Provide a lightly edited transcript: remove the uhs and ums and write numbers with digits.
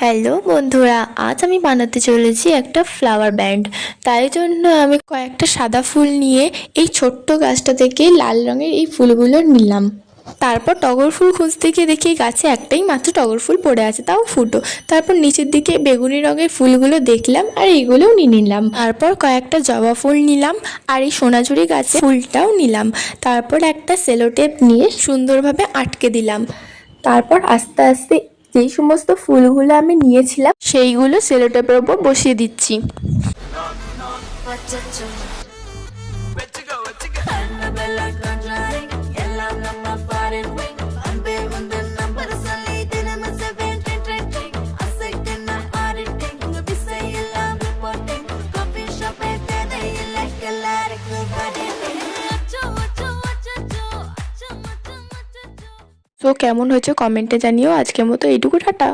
Hello বন্ধুরা, আজ আমি বানাতে চলেছি একটা ফ্লাওয়ার ব্যান্ড। তাই জন্য আমি কয়েকটা সাদা ফুল নিয়ে এই ছোট্ট গাছটা থেকে লাল রঙের এই ফুলগুলো নিলাম। তারপর টগর ফুল খুঁজতে গিয়ে দেখি গাছে একটাই মাত্র টগর ফুল পড়ে আছে, তাও ফুটো। তারপর নিচের দিকে বেগুনি রঙের ফুলগুলো দেখলাম আর এইগুলোও নিয়ে নিলাম। তারপর কয়েকটা জবা ফুল নিলাম আর এই সোনাঝুরি গাছে ফুলটাও নিলাম। তারপর একটা সেলোটেপ নিয়ে সুন্দরভাবে আটকে দিলাম। তারপর আস্তে আস্তে যেই সমস্ত ফুলগুলো আমি নিয়েছিলাম সেইগুলো সেলোটেপের ওপর বসিয়ে দিচ্ছি। তো কেমন হয়েছে কমেন্টে জানিও। আজকের মতো এইটুকু, টাটা।